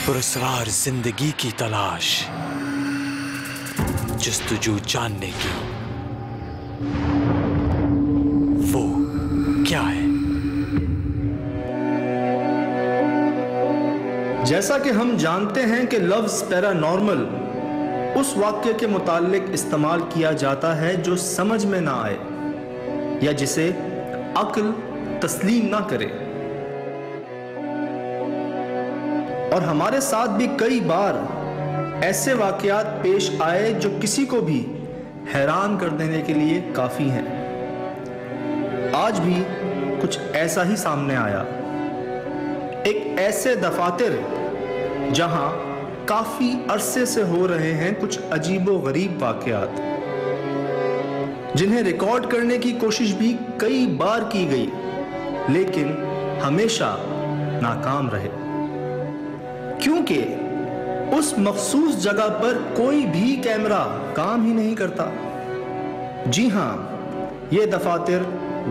पुरस्कार जिंदगी की तलाश, जस्तजू जानने की वो क्या है। जैसा कि हम जानते हैं कि लफ्ज पैरानॉर्मल उस वाक्य के मुताल्लिक इस्तेमाल किया जाता है जो समझ में ना आए या जिसे अक्ल तस्लीम ना करे, और हमारे साथ भी कई बार ऐसे वाकयात पेश आए जो किसी को भी हैरान कर देने के लिए काफी हैं। आज भी कुछ ऐसा ही सामने आया। एक ऐसे दफातर जहां काफी अरसे से हो रहे हैं कुछ अजीबो गरीब वाकयात, जिन्हें रिकॉर्ड करने की कोशिश भी कई बार की गई, लेकिन हमेशा नाकाम रहे, क्योंकि उस मखसूस जगह पर कोई भी कैमरा काम ही नहीं करता। जी हां, ये दफातर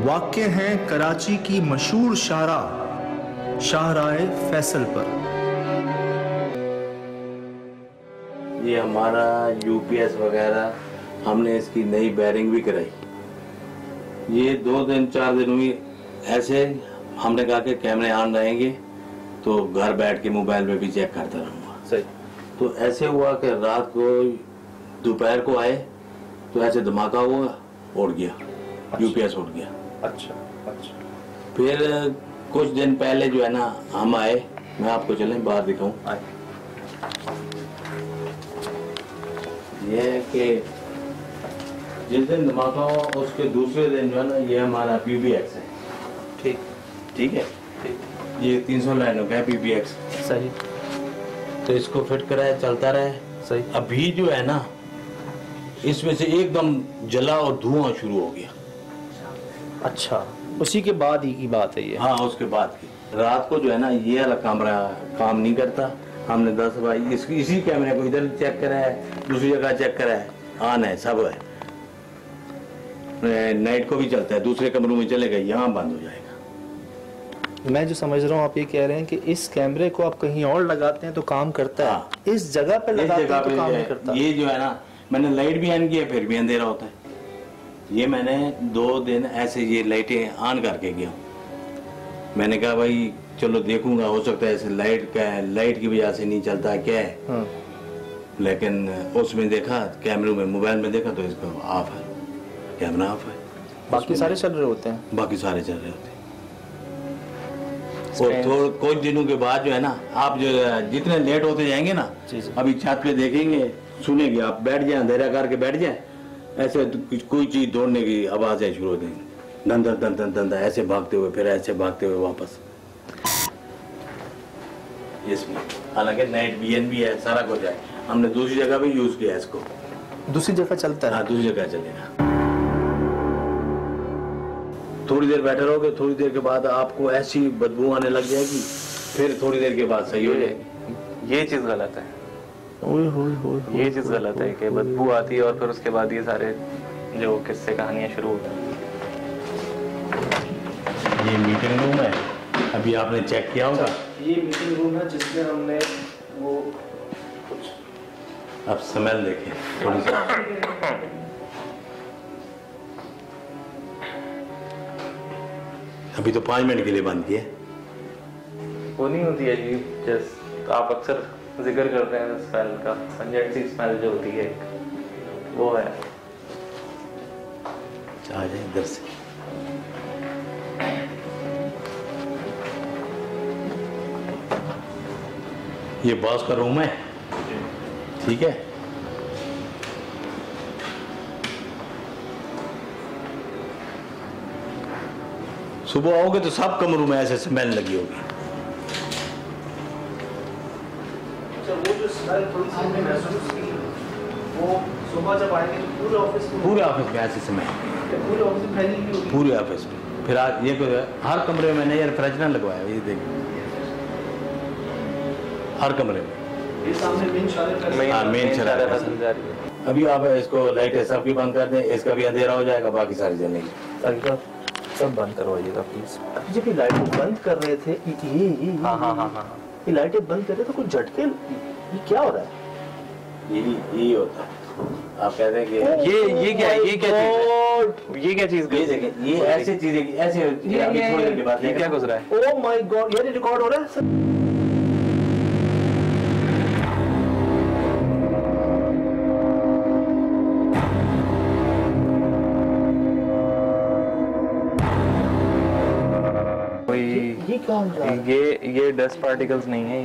वाक़ हैं कराची की मशहूर शाहराह फैसल पर। ये हमारा यूपीएस वगैरह, हमने इसकी नई बैरिंग भी कराई। ये 2 दिन 4 दिन हुई ऐसे, हमने कहा कि कैमरे ऑन रहेंगे तो घर बैठ के मोबाइल में भी चेक करता रहूँगा। सही। तो ऐसे हुआ कि रात को दोपहर को आए तो ऐसे धमाका हुआ, उड़ गया। अच्छा। यूपीएस उड़ गया। अच्छा। फिर कुछ दिन पहले जो है ना हम आए, मैं आपको चलें बाहर दिखाऊं। ये है कि जिस दिन धमाका हुआ उसके दूसरे दिन जो है ना, ये हमारा PBX है। ठीक है। ये 300 लाइनों का है PBX। सही। तो इसको फिट कराया, चलता रहे। सही। अभी जो है ना इसमें से एकदम जला और धुआं शुरू हो गया। अच्छा, उसी के बाद ही की बात है ये? हाँ, उसके बाद की। रात को जो है ना ये वाला कैमरा काम नहीं करता। हमने 10 बार इसी कैमरे को इधर चेक करा है, दूसरी जगह चेक करा है, ऑन है, सब है। नाइट को भी चलता है, दूसरे कमरों में चलेगा, यहाँ बंद हो जाएगा। मैं जो समझ रहा हूँ, आप ये कह रहे हैं कि इस कैमरे को आप कहीं और लगाते हैं तो काम करता है। हाँ। इस जगह पे लगाते हैं तो काम नहीं करता। ये जो है ना, मैंने लाइट भी ऑन किया फिर भी अंधेरा होता है। ये मैंने 2 दिन ऐसे ये लाइटें ऑन करके गया। मैंने कहा भाई चलो देखूंगा, हो सकता है ऐसे लाइट की वजह से नहीं चलता क्या है। हाँ। लेकिन उसमें देखा, कैमरे में, मोबाइल में देखा तो इसका ऑफ है, कैमरा ऑफ है। बाकी सारे चल रहे होते हैं। बाकी सारे चल रहे होते हैं। और कुछ दिनों के बाद जो है ना, आप जो जितने लेट होते जाएंगे ना, अभी छत पे देखेंगे, सुनेंगे, आप बैठ जाए, अंधेरा करके बैठ जाए, ऐसे कोई चीज दौड़ने की आवाजें शुरू हो जाएंगी, धन धन धन धन धन, ऐसे भागते हुए, फिर ऐसे भागते हुए वापस। इसमें हालांकि नाइट विजन भी है, सारा कुछ है। हमने दूसरी जगह भी यूज किया इसको। दूसरी जगह चलता है? हाँ, दूसरी जगह चलेगा। थोड़ी देर बैठे रहोगे, थोड़ी देर के बाद आपको ऐसी बदबू आने लग जाएगी, फिर थोड़ी देर के बाद सही हो जाएगी। ये चीज गलत है। ये चीज गलत है कि बदबू आती है और फिर उसके बाद ये सारे जो किस्से कहानियां शुरू हो जाती। ये मीटिंग रूम है, अभी आपने चेक किया होगा। ये मीटिंग रूम है जिसमें हमने वो कुछ, अब स्मेल देखिए थोड़ी सी। अभी तो 5 मिनट के लिए बंद किया। वो नहीं होती है जी, जस्ट आप अक्सर जिक्र करते हैं स्मेल का, पंजेंट सी स्मेल जो होती है, वो है। आ जाए इधर से। ये बॉस का रूम है, ठीक है। सुबह आओगे तो सब कमरों में ऐसे स्मेल लगी होगी। अच्छा, वो जो स्मेल थोड़ी सी हमने महसूस की, वो सुबह जब आएंगे तो पूरे ऑफिस में ऐसे स्मेल, पूरे ऑफिस में फैली हुई होगी। पूरे ऑफिस में। फिर आज ये हर कमरे में मैंने एयर फ्रेशनर लगवाया, ये देखिए हर कमरे में। ये सामने मेन शराब। अभी आप इसको लाइटें सब की बंद कर दें, इसका भी अंधेरा हो जाएगा, बाकी सारी जलेंगी। सब बंद करवाइएगा प्लीज। जब ये लाइट बंद कर रहे थे, हाँ, ये लाइटें बंद करे तो कुछ झटके, ये क्या हो रहा है? यही होता है। आप कहते हैं कि ये क्या है? ये क्या चीज है? ये क्या चीज? ये देखिए, ये ऐसी चीजें ऐसे अभी थोड़ी देर के बाद ये क्या गुजरा है? ओह माय गॉड, ये रिकॉर्ड हो रहा है। ये क्या हो रहा है? ये डस्ट पार्टिकल्स नहीं है,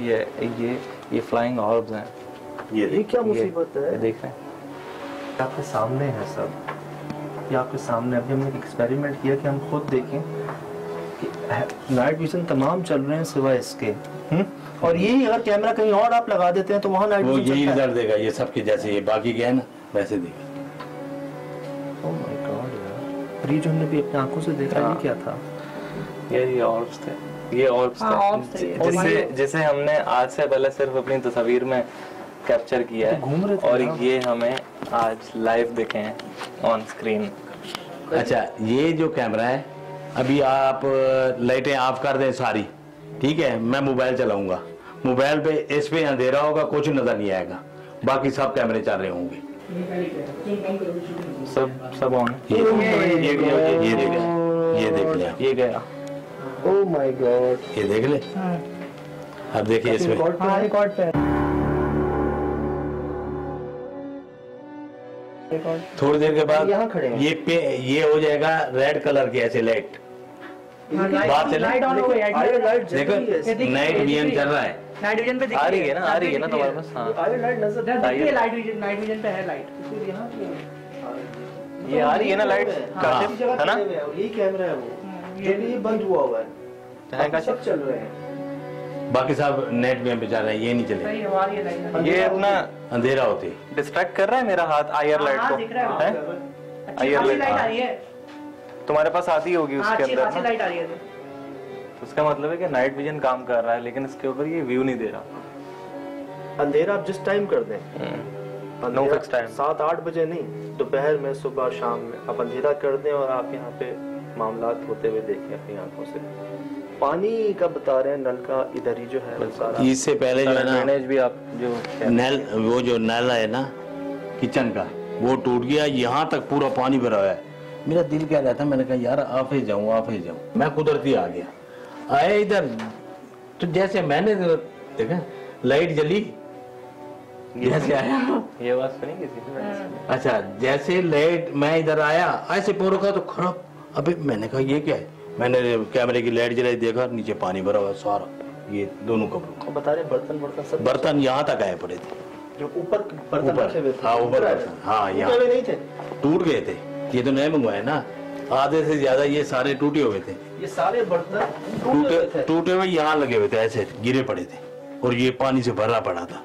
ये फ्लाइंग ऑर्ब्स हैं। ये क्या मुसीबत है? ये देख रहे हैं? आपके सामने है सब, ये आपके सामने। अभी हमने एक एक्सपेरिमेंट किया कि हम खुद देखें कि नाइट विजन तमाम चल रहे हैं सिवाय इसके। और यही अगर कैमरा कहीं और आप लगा देते हैं तो वहाँ नाइट वो विजन यही रिजल्ट देगा, ये सबके जैसे ये बाकी के है ना वैसे देगा। ओह माय गॉड यार, ये जो हमने भी अपनी आंखों से देखा, ये क्या था? ये ऑर्ब्स थे, ये ऑर्ब्स थे जिसे हमने आज से पहले सिर्फ अपनी तस्वीर में कैप्चर किया है, घूम रहे थे और ना। ये हमें आज लाइव दिखे हैं ऑन स्क्रीन। अच्छा, ये जो कैमरा है, अभी आप लाइटें ऑफ कर दें सारी, ठीक है, मैं मोबाइल चलाऊंगा, मोबाइल पे इस पे अंधेरा होगा, कुछ नजर नहीं आएगा, बाकी सब कैमरे चल रहे होंगे। सब ऑन। ये देख लिया, ये गया। ओह माय गॉड, ये देख ले। अब देखिए इसमें रिकॉर्ड पे थोड़ी देर के बाद यहाँ खड़े हैं। ये हो जाएगा रेड कलर की ऐसे लाइट, बात चले। लाइट ऑन हो गई है। लाइट देखो नाइट विजन चल रहा है, नाइट विजन पे आ रही है ना, आ रही है ना तुम्हारे पास? हाँ, लाइट नजर देखिए, नाइट विजन पे है लाइट। ये आ रही है ना लाइट, काशिफ, है ना? यही कैमरा है वो, ये बंद हुआ है, काशिफ? सब चल रहे हैं। बाकी सब नेट में पे चल रहा है, ये नहीं चले, सही है, आ रही है लाइट। ये अपना अंधेरा होते। डिस्ट्रैक्ट कर रहा है मेरा हाथ आईआर लाइट हाँ, को, दिख रहा है? अच्छी खासी लाइट आ रही है। तुम्हारे पास आती होगी हाँ, उसके अच्छी अंदर खासी ना? लाइट आ रही है। तो उसका मतलब है कि नाइट विजन काम कर रहा है, लेकिन इसके ऊपर ये व्यू नहीं दे रहा। अंधेरा आप जिस टाइम कर दें, नो फिक्स टाइम, 7-8 बजे नहीं, दोपहर में, सुबह, शाम में आप अंधेरा कर दें और आप यहाँ पे मामलात होते हुए देखें अपनी आंखों से। पानी का बता रहे हैं, नल का इधर ही जो है वो सारा। इससे पहले जो है ना, ड्रेनेज भी आप जो नल, वो जो नल है ना किचन का, वो टूट गया, यहाँ तक पूरा पानी भरा हुआ है। मेरा दिल कह रहा था, मैंने कहा यार आप ही जाऊं, मैं कुदरती आ गया, आए इधर, तो जैसे मैंने देखा लाइट जली, जैसे आया, ये बात सुनी किसी से? अच्छा जैसे लाइट, मैं इधर आया ऐसे पूरा का तो खराब। अबे मैंने कहा ये क्या है, मैंने कैमरे की लाइट जलाई, देखा नीचे पानी भरा हुआ सारा, ये दोनों कपड़ों। बता रहे बर्तन सब, बर्तन यहाँ तक आए पड़े थे, जो ऊपर बर्तन रखे हुए थे। हाँ ऊपर बर्तन, हाँ यहाँ नहीं थे, टूट गए थे, ये तो नए मंगवाए ना, आधे से ज्यादा ये सारे टूटे हुए थे, ये सारे बर्तन टूटे हुए यहाँ लगे हुए थे, ऐसे गिरे पड़े थे, और ये पानी से भरा पड़ा था।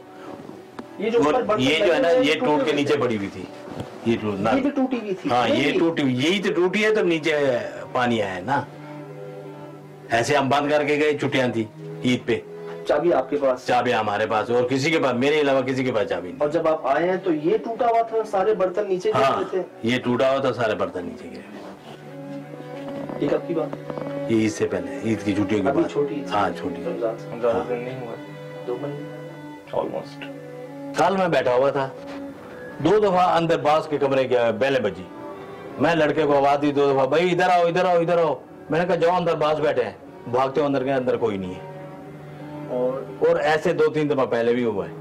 ये जो और ये जो है ना, ये टूट के नीचे पड़ी हुई थी, ये भी टूटी हुई थी। हाँ ये टूटी, यही तो टूटी है, तो नीचे पानी आया है ना। ऐसे हम बंद करके गए, छुट्टियां थी ईद पे, चाबी आपके पास? चाबी हमारे पास, और किसी के पास, मेरे अलावा किसी के पास चाबी नहीं। और जब आप आए हैं तो ये टूटा हुआ था, सारे बर्तन नीचे गिर हाँ रहे थे। ये टूटा हुआ था, सारे बर्तन नीचे गिरे। ये कब की बात? ये ईद से पहले, ईद की छुट्टियों के अभी बाद। छोटी ईद। हाँ छोटी, ज्यादा दिन नहीं हुआ, 2 महीने ऑलमोस्ट। कल मैं बैठा हुआ था, 2 दफा अंदर बास के कमरे की बेलें बजी, मैं लड़के को आवाज दी 2 दफा, भाई इधर आओ इधर आओ इधर आओ। मैंने कहा जाओ अंदर बास बैठे हैं, भागते हो अंदर गए, अंदर कोई नहीं है। और ऐसे 2-3 दफा पहले भी हुआ है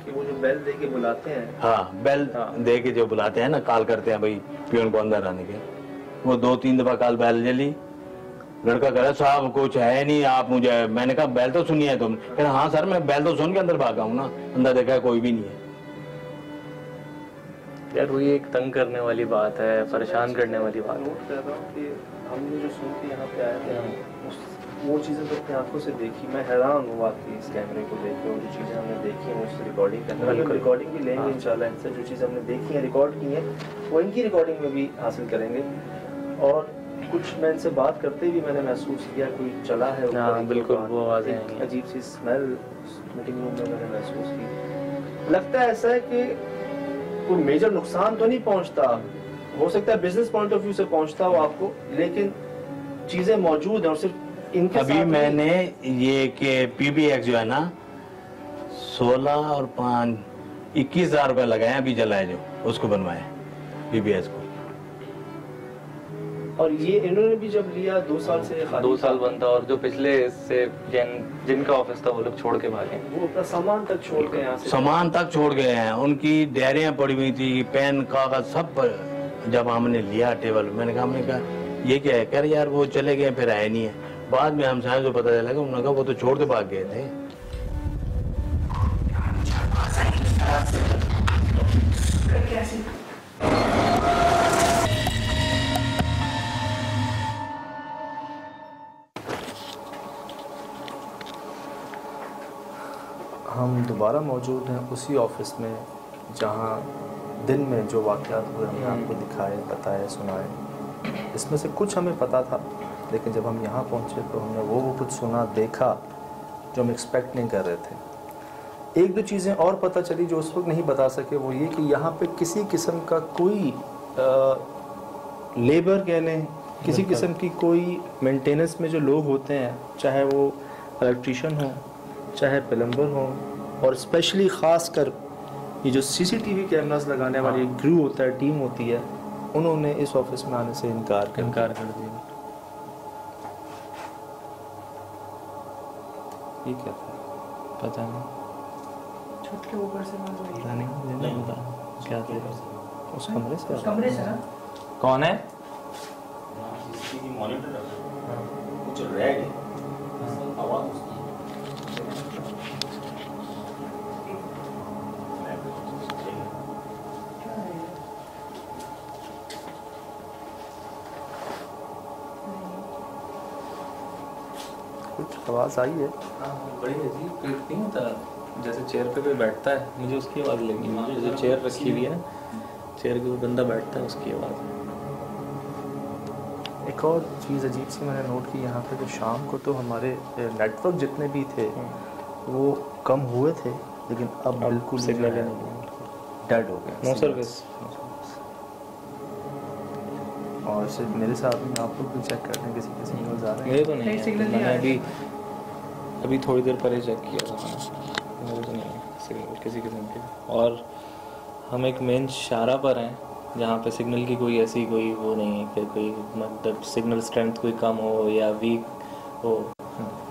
कि वो जो बेल दे के बुलाते हैं। हाँ बेल दे के जो बुलाते हैं ना, कॉल करते हैं भाई पियोन को अंदर आने के, वो 2-3 दफा कल बेल जली। लड़का कह रहा साहब कुछ है नहीं, आप मुझे, मैंने कहा बेल तो सुनी है तुम? कह रहा हाँ सर मैं बेल तो सुन के अंदर भागा हूँ ना, अंदर देखा है कोई भी नहीं है। यार वही एक तंग करने वाली बात है, परेशान करने वाली बात है। नोट कर रहा हूँ कि हमने जो सुन के यहाँ पे आए थे, वो चीज़ें तो अपनी आंखों से देखी, मैं हैरान हुआ कि इस कैमरे को देख के, और जो चीज़ें हमने देखी हैं उस रिकॉर्डिंग के अंदर, हम रिकॉर्डिंग भी लेंगे इंशाल्लाह इनसे, जो चीज़ें हमने देखी हैं, रिकॉर्ड की हैं, वो इनकी रिकॉर्डिंग में भी हासिल करेंगे। और कुछ मैं इनसे बात करते भी मैंने महसूस किया कोई चला है ऊपर, बिल्कुल वो आवाज़ें आएंगी, अजीब सी स्मेल मीटिंग रूम में मैंने महसूस की। लगता है ऐसा है कि कोई मेजर नुकसान तो नहीं पहुंचता, हो सकता है बिजनेस पॉइंट ऑफ व्यू से पहुंचता हो आपको, लेकिन चीजें मौजूद हैं और सिर्फ इनके अभी साथ मैंने ये के PBX जो है ना 16 और 5 21,000 रुपये लगाए अभी जलाए जो उसको बनवाए PBX को। और ये इन्होंने भी जब लिया 2 साल से खाली 2 साल बंद था और जो पिछले से जिनका ऑफिस था वो लोग छोड़ के भागे। वो अपना सामान तक छोड़ के यहाँ से सामान तक छोड़ गए हैं, उनकी डायरियां पड़ी हुई थी, पेन कागज सब जब हमने लिया टेबल मैंने कहा ये क्या है, कह रहे यार वो चले गए फिर आए नहीं है। बाद में हम साहब को पता चला कि उन्होंने कहा वो तो छोड़ के भाग गए थे। हम दोबारा मौजूद हैं उसी ऑफिस में जहां दिन में जो वाक़यात हुए हमने आपको दिखाए, बताए, सुनाए। इसमें से कुछ हमें पता था, लेकिन जब हम यहाँ पहुँचे तो हमने वो कुछ सुना, देखा जो हम एक्सपेक्ट नहीं कर रहे थे। 1-2 चीज़ें और पता चली जो उस वक्त नहीं बता सके, वो ये कि यहाँ पे किसी किस्म का कोई लेबर कह लें, किसी किस्म की कोई मेंटेनेंस में जो लोग होते हैं, चाहे वो इलेक्ट्रीशियन हो, चाहे प्लम्बर हो, और स्पेशली ख़ास कर ये जो CCTV कैमरास लगाने वाली क्रू होता है, टीम होती है, उन्होंने इस ऑफिस में आने से इनकार कर दिया। ये क्या था? पता नहीं, छत के ऊपर से आवाज आई। पता नहीं, मुझे नहीं पता क्या था। उस कमरे से उस कमरे से ना कौन है? मॉनिटर कुछ रेड आवाज कुछ आवाज़ आई है। बड़ी अजीब क्लिक नहीं होता, जैसे चेयर पे कोई बैठता है, मुझे उसकी आवाज़ लगी। मुझे जो चेयर रखी हुई है ना, चेयर के ऊपर बंदा बैठता है, उसकी आवाज़। एक और चीज़ अजीब सी मैंने नोट की यहाँ पे, जो शाम को तो हमारे नेटवर्क जितने भी थे वो कम हुए थे, लेकिन अब बिल्कुल सिग्नल डेड हो गए, नो सर्विस। और सिर्फ मेरे साथ नहीं, आप लोग भी चेक कर लें किसी के सिग्नल्स आ रहे हैं। मेरे तो नहीं नहीं, है, सिग्नल नहीं मैंने आ रहे। अभी थोड़ी देर पहले चेक किया था मैंने, मेरे तो नहीं है सिग्नल किसी किस्म के। और हम एक मेन शारा पर हैं जहाँ पे सिग्नल की कोई ऐसी कोई वो नहीं है कि कोई मतलब सिग्नल स्ट्रेंथ कोई कम हो या वीक हो।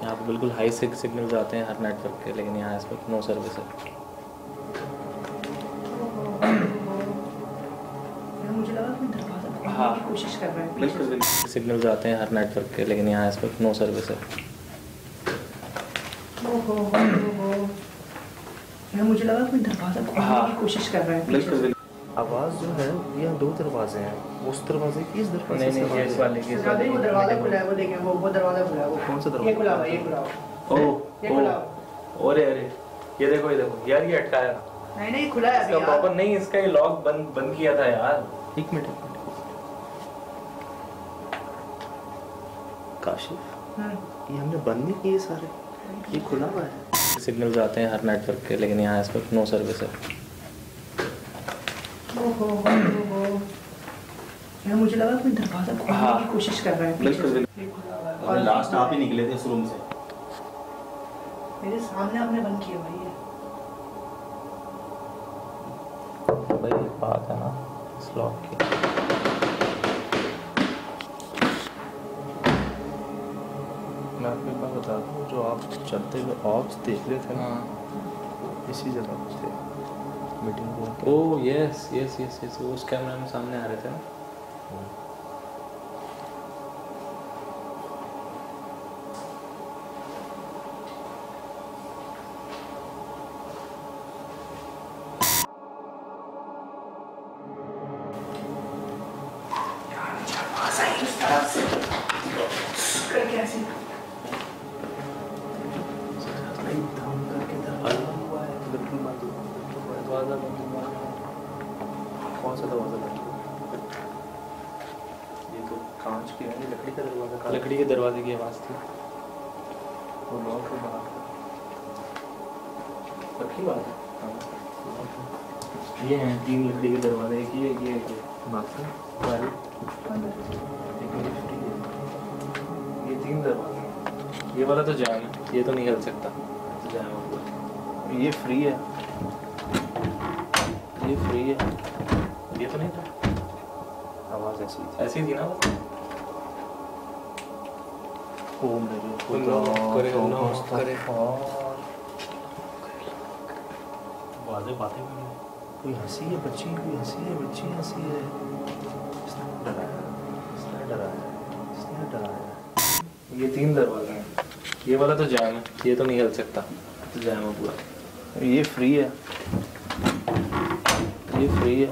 यहाँ पे बिल्कुल हाई सिग्नल्स आते हैं हर नेटवर्क के, लेकिन यहाँ इस वक्त नो सर्विस है। मुझे लगा कि दरवाजा खोलने की कोशिश कर रहा है। बिल्कुल सिग्नल्स आते हैं हर नेटवर्क के, लेकिन यहाँ इस वक्त नो सर्विस है। मुझे लगा कि दरवाजा खोलने की कोशिश कर रहा है। बिल्कुल आवाज़ जो है, ये 2 दरवाजे हैं, उस दरवाजे की, इस दरवाजे से नहीं, इस वाले के दरवाजे वो दरवाजा खुला है, वो देखें, वो दरवाजा खुला है। वो कौन सा ये दरवाजा? खुला हुआ है, ये खुला हुआ है। ये खुला हुआ है। अरे ये देखो यार, ये अटकाया था। नहीं नहीं खुला है इसका अभी प्रॉपर यार। नहीं, इसका ये लॉक बंद किया था यार। एक मिनट काशिफ, ये हमने बंद नहीं किए सारे, ये खुला हुआ है। सिग्नल्स आते हैं हर नेटवर्क के, लेकिन यहाँ इस वक्त नो सर्विस है। मुझे लगा कि दरवाजा खोलने की कोशिश कर रहा है। बिल्कुल और लास्ट आप ही निकले थे इस रूम से। मेरे सामने आपने बंद किया भाई ये। भाई एक बात है ना इस लॉक की, मैं आपको एक बात बता दूँ, जो आप चलते हुए ऑब्स देख रहे थे ना, इसी जगह पे थे meeting room. Oh yes yes yes yes, वो उस कैमरा में सामने आ रहे थे ना। करके ऐसे दरवाजा बंद हुआ। कौन सा दरवाजा बंद हुआ? ये तो कांच की है, लकड़ी का दरवाजा का। लकड़ी के दरवाजे की आवाज़ थी। वो लॉक के बाहर पक्की बात है। ये हैं 3 लकड़ी के दरवाजे, एक ये बात है। ये 3 दरवाजे। ये वाला तो जैम है, ये तो नहीं हिल सकता। जैम होगा। ये फ्री है, ये फ्री है, ये तो नहीं था। आवाज ऐसी थी। ऐसी थी ना बस। ओ मेरे खुदा, करे खुदा, करे। वाज़े बातें भी नहीं। कोई हंसी है बच्ची, कोई हंसी है बच्ची, हंसी है। इसने डराया, इसने डराया, इसने डराया। ये 3 दरवाजे हैं। ये वाला तो जैम है, ये तो नहीं हिल सकता। जैम हो पूरा। ये फ्री है, ये फ्री है,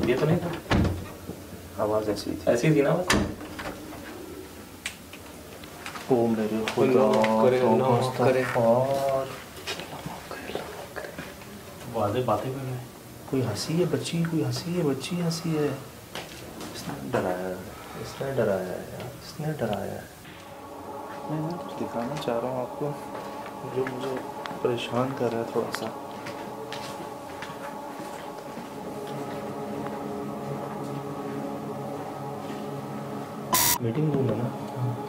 ये तो नहीं था। आवाज ऐसी थी। ऐसी थी ना बस। ओ मेरे खुदा, करे करे। वाज़े बातें भी नहीं। कोई हंसी है बच्ची, कोई हंसी है बच्ची, हंसी है। इसने डराया, इसने डराया यार, इसने डराया। मैं ना कुछ दिखाना चाह रहा हूँ आपको जो मुझे परेशान कर रहा है थोड़ा सा। मीटिंग रूम है ना,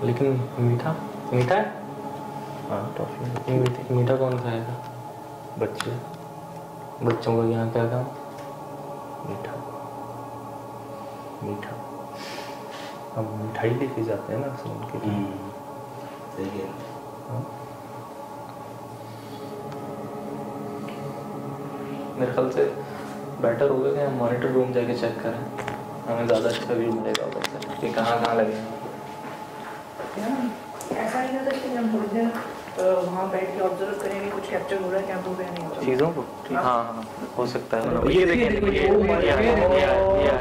लेकिन मीठा मीठा है। हाँ टॉफी मीठा कौन खाएगा? बच्चे, बच्चों का यहाँ क्या काम? मीठा मीठा हम मिठाई लेके जाते हैं ना अक्सर उनके लिए। सही है। हाँ? मेरे ख्याल से बेटर होगा कि हम मॉनिटर रूम जाके चेक करें, हमें ज़्यादा अच्छा व्यू मिलेगा उधर से कि कहाँ लगे हैं। ऐसा नहीं होता कि हम थोड़ी देर वहाँ बैठ के ऑब्जर्व करेंगे कुछ कैप्चर हो रहा है क्या हो रहा नहीं हो रहा। चीज़ों को हाँ हाँ हो सकता है। ये देखिए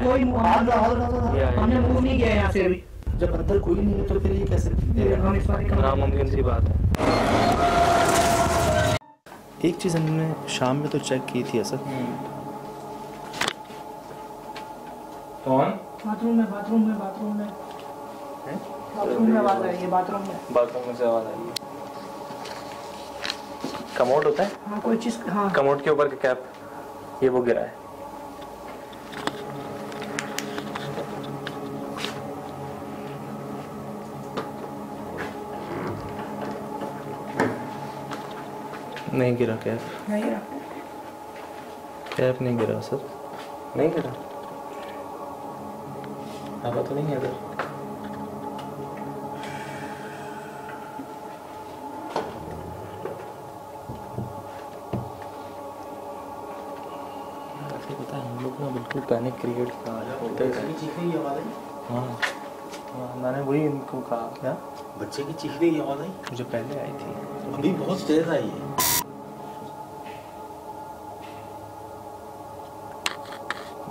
कोई हमने मूव नहीं किया यहाँ से अभी। जब अंदर कोई नहीं है तो फिर ये कैसे हम इस बार नामुमकिन सी बात है। एक चीज़ हमने शाम में तो चेक की थी असर। कौन? बाथरूम में बाथरूम में बाथरूम में बाथरूम में आवाज़ आ रही है। बाथरूम में से आवाज़ आ रही है। कमोड होता है, हाँ कोई चीज़ हाँ कमोड के ऊपर का कैप ये वो गिरा है। नहीं गिरा कैप, नहीं रहा। कैप नहीं गिरा सर। नहीं गिरा, हवा तो नहीं है इधर। पता है हम लोग ना बिल्कुल पैनिक क्रिएट होते हैं। हाँ हाँ मैंने वही इनको कहा। क्या बच्चे की चीखने की आवाज़ आई? मुझे पहले आई थी। अभी बहुत तेज आई है।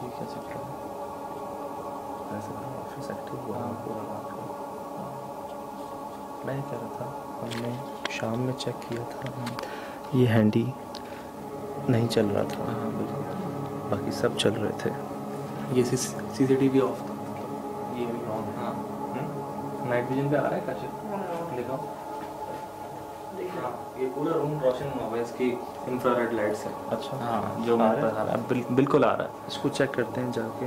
ये क्या चल रहा है? ऐसा ऑफिस एक्टिव हुआ है पूरा रात को। मैं कह रहा था हमने शाम में चेक किया था, ये हैंडी नहीं चल रहा था। हाँ बिल्कुल। बाकी सब चल रहे थे। ये CCTV ऑफ था, ये भी ऑन। हाँ नाइट विजन पे आ रहा है काशिफ, दिखाओ। हाँ ये पूरा रूम रोशन हुआ है इसकी इंफ्रारेड लाइट से। अच्छा हाँ जो मेरे पास आ रहा है बिल्कुल आ रहा है। इसको चेक करते हैं जाके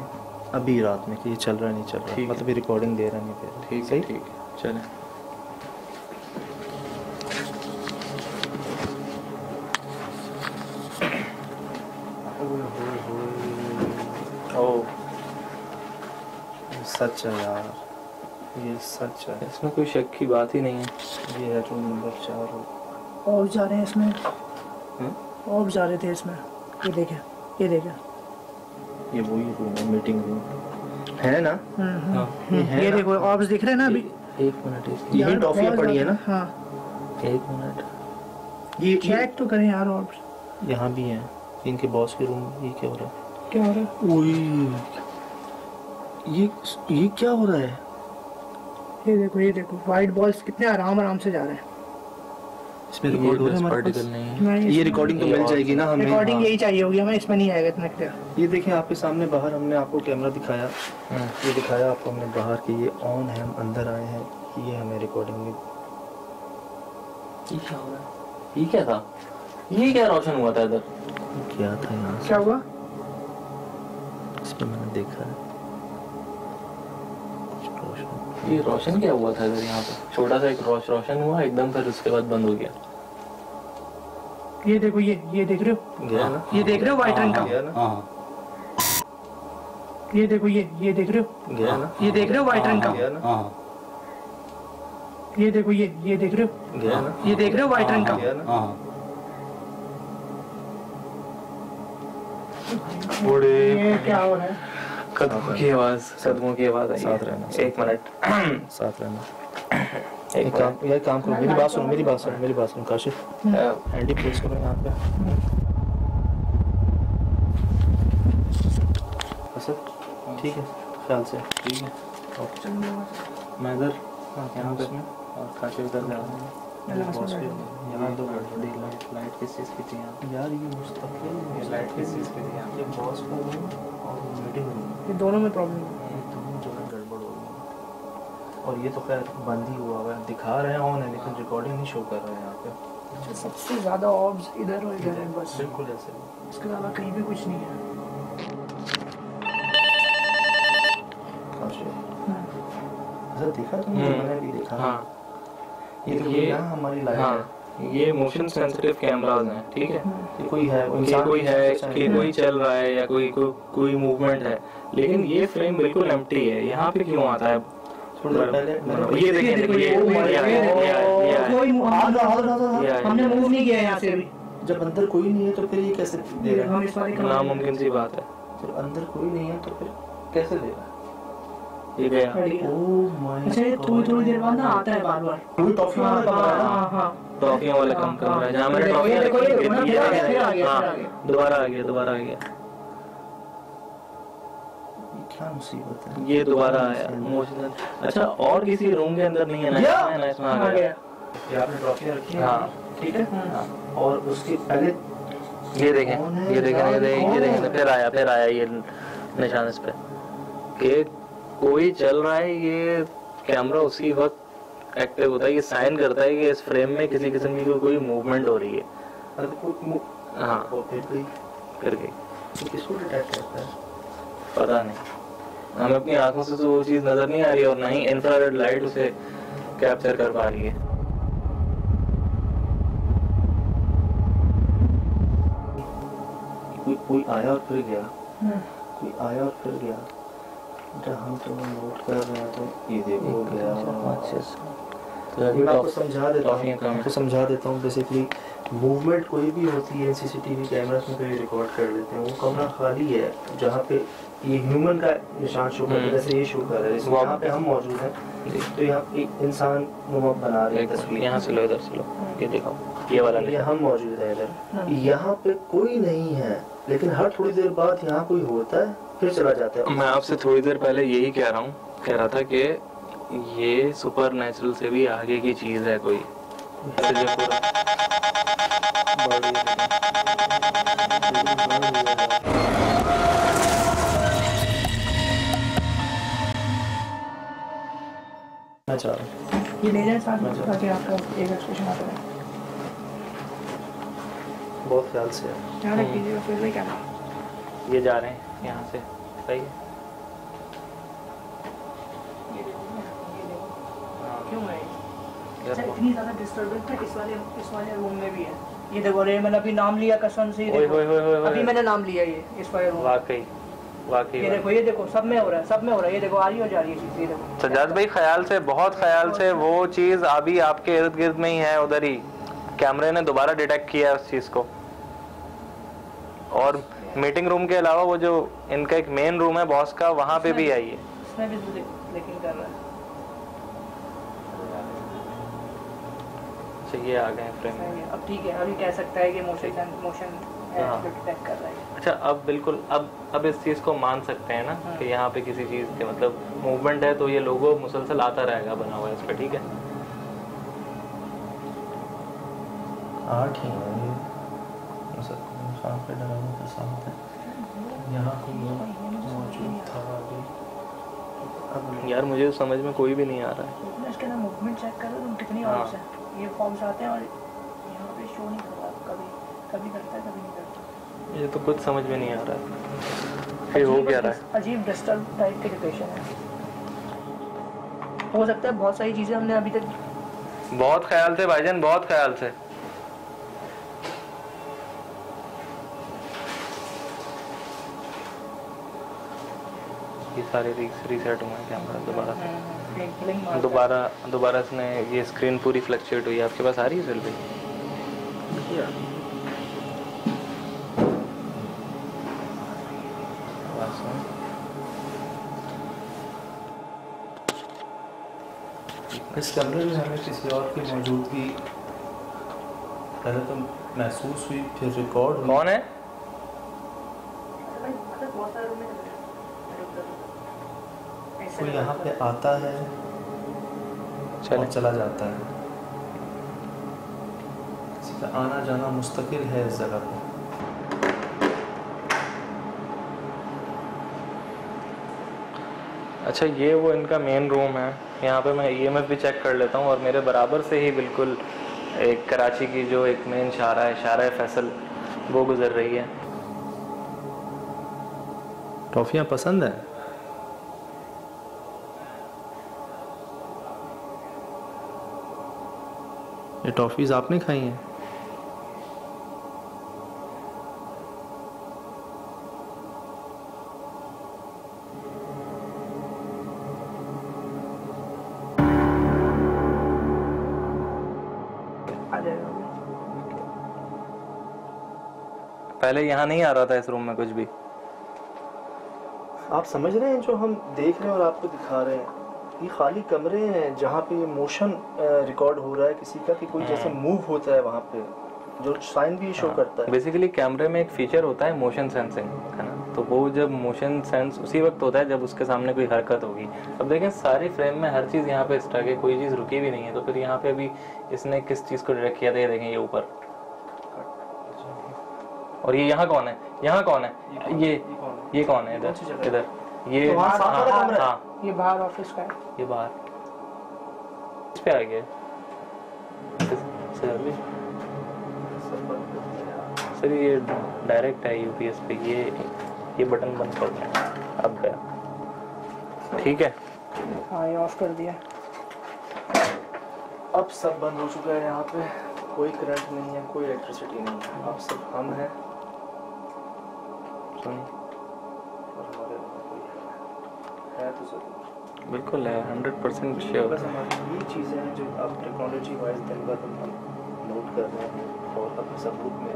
अभी रात में कि ये चल रहा है नहीं चल रहा। ठीक है। मतलब ये रिकॉर्डिंग दे रहा नहीं दे रहा। ठीक है ठीक है चलें। ओह सच है यार, ये सच है। इसमें कोई शक की बात ही नहीं है। ये है रूम नंबर 4। और जा रहे हैं इसमें, और जा रहे थे इसमें। ये देखे ये देखे। ये वही रूम है, मीटिंग रूम है ना। ये देखो ऑब्स दिख रहे हैं ना अभी। एक मिनट यही टॉफियाँ पड़ी है ना। हाँ एक मिनट ये चेक तो करें यार ऑब्स। यहाँ भी है इनके बॉस के रूम। ये क्या हो रहा है? क्या हो रहा है? ओए ये क्या हो रहा है? ये देखो वाइट बॉल्स कितने आराम से जा रहे हैं। इसमें रिकॉर्ड हो रहा है हमारे पार्टिकल पास? नहीं है। नहीं, ये रिकॉर्डिंग तो मिल जाएगी ना हमें। रिकॉर्डिंग हाँ। यही चाहिए होगी हमें, इसमें नहीं आएगा इतना क्लियर। ये देखें आपके सामने बाहर हमने आपको कैमरा दिखाया। ये दिखाया आपको हमने बाहर कि ये ऑन है, हम अंदर आए हैं। ये हमें रिकॉर्डिंग में ये क्या हो रहा है? ये क्या था? ये क्या रोशन हुआ था इधर? क्या था यहाँ से? क्या हुआ? इस पर मैंने देखा है कुछ रोशन, ये रोशन क्या हुआ था अगर यहाँ पे छोटा सा एक रोशन हुआ एकदम, फिर उसके बाद बंद हो गया। ये देखो, ये देख रहे हो, गया ना, ये देख रहे हो वाइट रंग का, हाँ ये देखो, ये देख रहे हो, गया ना, ये देख रहे हो वाइट रंग का, हाँ ये देखो, ये देख रहे हो, गया ना, ये देख रहे हो वाइट रंग का, हाँ ये क्या हो रहा है? कदमों की आवाज, कदमों की आवाज आई। साथ रहना, एक मिनट, साथ रहना। एक काम करो, मेरी बात सुनो काशिफ, हैंडी प्लेस करो यहाँ पे। असद ठीक है, ख्याल से ठीक है, ओके। मैं इधर यहाँ पे और काशिफ इधर जा रहा हूँ। यहाँ तो बड़ी लाइट किस चीज़ की थी यहाँ यार ये मुस्तकिल ये लाइट किस चीज़ की थी यहाँ? ये बॉस को और मीटिंग रूम, ये दोनों में प्रॉब्लम है। ये दोनों जो है गड़बड़ हो गई। और ये तो खैर बंद ही हुआ है, दिखा रहे हैं ऑन है लेकिन रिकॉर्डिंग नहीं शो कर रहे हैं यहाँ पे। सबसे ज्यादा ऑब्स इधर और इधर है बस, बिल्कुल ऐसे इसके अलावा कहीं भी कुछ नहीं है। सर देखा तुमने? मैंने भी देखा। हाँ, ये तो यहाँ हमारी लाइट है। हाँ, ये मोशन सेंसिटिव कैमराज हैं, ठीक है। ये कोई है, कि कोई चल रहा है या कोई मूवमेंट है, लेकिन ये फ्रेम बिल्कुल एम्प्टी है। यहाँ पे क्यों आता है? थोड़ी देर पहले ये देखिए, हमने मूव नहीं किया यहाँ से अभी। जब अंदर कोई नहीं है तो फिर ये कैसे देगा? हम इस वाले नामुमकिन सी बात है। जब अंदर कोई नहीं है तो फिर कैसे देगा? ये गया। ओह माय अच्छा, ये थोड़ी देर बाद ना आता है बार बार। कोई टॉफी वाला कमरा है ना? हाँ, टॉफियों वाला कम कमरा है जहाँ मैंने देखो, टॉफियाँ ये देखो, रखी ये थी। देखो ना, फिर आ गया। हाँ, दोबारा आ गया। क्या मुसीबत है? ये दोबारा आया मोशन। अच्छा, और किसी रूम के अंदर नहीं है ना? इसमें आ गया। ये आपने ट्रॉफी रखी है? हाँ, ठीक है। और उसके पहले ये देखें, फिर आया ये निशान इस पे कि कोई चल रहा है। ये कैमरा उसी वक्त एक्टिव होता है, ये साइन करता है कि इस फ्रेम में किसी किस्म की कोई मूवमेंट हो रही है। हाँ, फिर गई। किसको डिटेक्ट करता है? पता नहीं, हमें अपनी आंखों से तो वो चीज नजर नहीं आ रही और ना ही इंफ्रारेड लाइट उसे कैप्चर कर पा रही है। कोई आया और फिर गया। जब हम तो नोट कर रहे हैं तो ये देखो गया। मैं आपको समझा देता हूँ बेसिकली मूवमेंट कोई भी होती है सीसीटीवी कैमरास में कभी रिकॉर्ड कर लेते हैं। वो कमरा खाली है जहाँ पे ये ह्यूमन का निशान शो कर रहा है, जैसे ये शो कर रहा है, जैसे यहाँ पे हम मौजूद हैं तो यहाँ एक इंसान नुमा बना रहे हैं तस्वीर। यहाँ से लो, इधर से लो, ये देखो, ये वाला ये हम मौजूद है इधर। यहाँ पे कोई नहीं है लेकिन हर थोड़ी देर बाद यहाँ कोई होता है फिर चला जाता है। मैं आपसे थोड़ी देर पहले यही कह रहा था कि ये सुपर नेचुरल से भी आगे की चीज है कोई। मैं चाह रहा हूँ ये ले जाए साथ में ताकि आपका एक एक्सप्रेशन आता है। बहुत ख्याल से है। ध्यान रखिएगा फिर भी क्या ये जा रहे हैं यहाँ से, सही है। क्यों है अच्छा इतनी ज्यादा डिस्टर्बेंस था इस वाले रूम में भी है। ये देखो रे, मैंने अभी नाम लिया कसम से। ये देखो अभी मैंने नाम लिया ये इस वाले रूम। वाकई ये देखो सब में हो रहा है। ये देखो आ रही हो जा रही है चीज। ये देखो सज्जाद भाई, बहुत ख्याल से वो चीज अभी आपके इर्द गिर्द में ही है, उधर ही कैमरे ने दोबारा डिटेक्ट किया है उस चीज को। और मीटिंग रूम के अलावा वो जो इनका एक मेन रूम है बॉस का, वहाँ पे भी आई है। इसमें भी लेकिन कर रहा है। ये आ गए फ्रेम में। अब ठीक है, अभी कह सकता है कि मोशन डिटेक्ट कर रहा है। अच्छा, अब बिल्कुल अब इस चीज को मान सकते हैं ना कि यहाँ पे किसी चीज के मतलब मूवमेंट है, तो ये लोगो मुसलसल आता रहेगा बना हुआ है इस पे, ठीक है। 8 ही है इंसान पे डराने के साथ है। यहाँ कोई मौजूद था अभी। यार मुझे तो समझ में कोई भी नहीं आ रहा है। इसके ना मूवमेंट चेक करो तुम, कितनी ऑर्ड्स है। ये फॉर्म्स आते हैं और यहाँ पे शो नहीं कर रहा, कभी करता है कभी नहीं करता। ये तो कुछ समझ में नहीं आ रहा है, फिर हो क्या रहा है। अजीब डिस्टर्ब टाइप के डिप्रेशन है। हो सकता है बहुत सारी चीज़ें हमने अभी तक। बहुत ख्याल से भाईजान, बहुत ख्याल से। ये सारे रीसेट हुए हैं कैमरा दोबारा से। दोबारा इसने ये स्क्रीन पूरी फ्लक्चुएट हुई है। आपके पास आ रही है सेल्फी? इस कमरे में हमें किसी और की मौजूदगी पहले तो महसूस हुई, फिर रिकॉर्ड हुई। कौन है? कोई यहाँ पे आता है और चला जाता है। किसी का आना जाना मुस्तकिल है इस जगह पे। अच्छा, ये वो इनका मेन रूम है। यहाँ पे मैं EMF भी चेक कर लेता हूँ और मेरे बराबर से ही बिल्कुल एक कराची की जो एक मेन शारा फैसल, वो गुजर रही है। टॉफियाँ पसंद है? ये टॉफीज आपने खाई हैं? पहले यहाँ नहीं आ रहा था इस रूम में कुछ भी। आप समझ रहे हैं जो हम देख रहे हैं और आपको दिखा रहे हैं, ये खाली कमरे हैं जहाँ पे ये मोशन रिकॉर्ड हो रहा है किसी का, कि कोई जैसे मूव होता है वहाँ पे, जो साइन भी शो करता है। बेसिकली कैमरे में एक फीचर होता है मोशन सेंसिंग, है ना? तो वो जब मोशन सेंस उसी वक्त होता है जब उसके सामने कोई हरकत होगी। अब देखें सारी फ्रेम में हर चीज़ यहाँ पे स्टक है, कोई चीज़ रुकी भी नहीं है। तो फिर यहाँ पे अभी इसने किस चीज़ को डायरेक्ट किया था, ये देखें ये ऊपर। और ये यहाँ कौन है? यहाँ कौन है? ये कौन है? इधर ये तो हाँ, ये बाहर ऑफिस का है। ये बाहर इस पे आ गया सर। ये डायरेक्ट है यूपीएस पे। ये बटन बंद कर दें। अब गया, ठीक है। हाँ, ये ऑफ कर दिया। अब सब बंद हो चुका है यहाँ पे, कोई करंट नहीं है, कोई इलेक्ट्रिसिटी नहीं है। अब सब हम हैं और हमारे है तो जरूर, बिल्कुल है, 100% श्योर। बस हमारी ये चीज़ें हैं जो अब टेक्नोलॉजी वाइज दिन ब दिन हम नोट कर रहे हैं और अपने सबूत में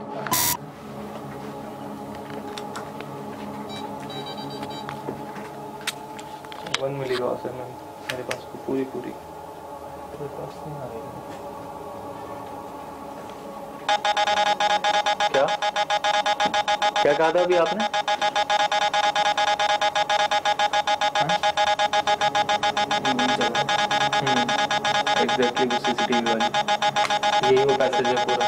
1 मिलीगॉस है मेरे पास को पूरी मेरे पास नहीं आ रही। क्या कहा था अभी आपने? एग्जैक्टली वो CCTV वाली, यही वो पैसेज है पूरा।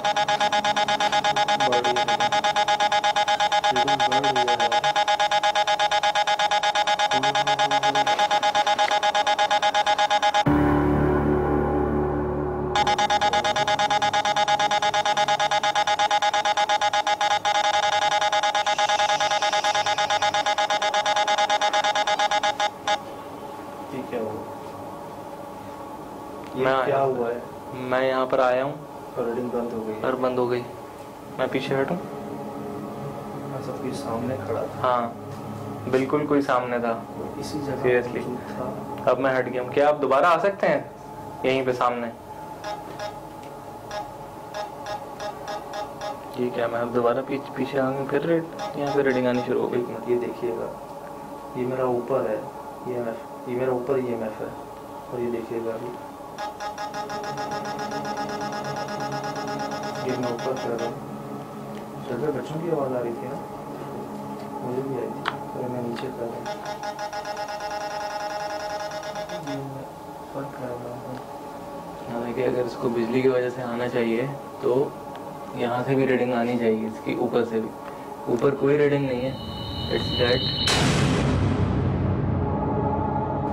क्या हुआ है? मैं यहाँ पर आया हूँ और रीडिंग बंद हो गई और बंद हो गई। मैं पीछे हटूँ? सब कोई सामने खड़ा था। हाँ बिल्कुल कोई सामने था, इसी जगह सीरियसली। अब मैं हट गया हूँ। क्या आप दोबारा आ सकते हैं यहीं पे सामने? ठीक है, मैं अब दोबारा पीछे आऊँगा, फिर यहाँ पे रीडिंग आनी शुरू हो गई। ये देखिएगा, ये मेरा ऊपर है EMF, ये मेरा ऊपर EMF है। और ये देखिएगा अभी ये मैं ऊपर कर रहा हूँ। जगह बच्चों की आवाज़ आ रही थी ना, मुझे भी आई थी, तो मैं नीचे कर रहा हूँ। देखिए, अगर इसको बिजली की वजह से आना चाहिए तो यहाँ से भी रीडिंग आनी चाहिए, इसकी ऊपर से भी। ऊपर कोई रीडिंग नहीं है, इट्स डेड।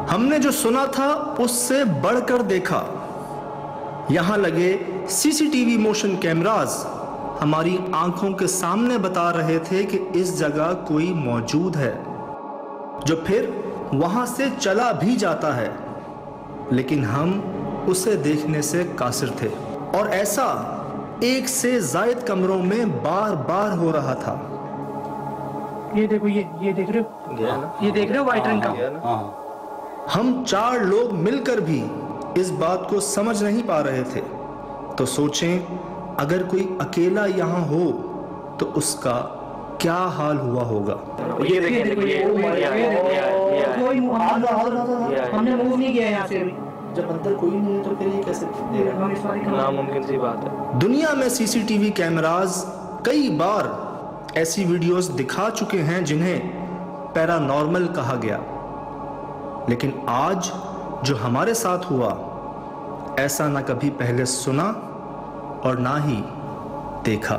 हमने जो सुना था उससे बढ़कर देखा। यहाँ लगे CCTV मोशन कैमरास हमारी आंखों के सामने बता रहे थे कि इस जगह कोई मौजूद है, जो फिर वहां से चला भी जाता है। लेकिन हम उसे देखने से कासिर थे और ऐसा एक से जायद कमरों में बार बार हो रहा था। ये देखो, ये देख रहे हो, ये देख रहे हो व्हाइट रंग का। हम 4 लोग मिलकर भी इस बात को समझ नहीं पा रहे थे। तो सोचें, अगर कोई अकेला यहाँ हो तो उसका क्या हाल हुआ होगा। ये हमने मूव नहीं किया यहाँ से। जब अंदर कोई नहीं है तो फिर ये कैसे नामुमकिन सी बात है। दुनिया में सीसीटीवी कैमरास कई बार ऐसी वीडियोस दिखा चुके हैं जिन्हें पैरानॉर्मल कहा गया, लेकिन आज जो हमारे साथ हुआ ऐसा ना कभी पहले सुना और ना ही देखा।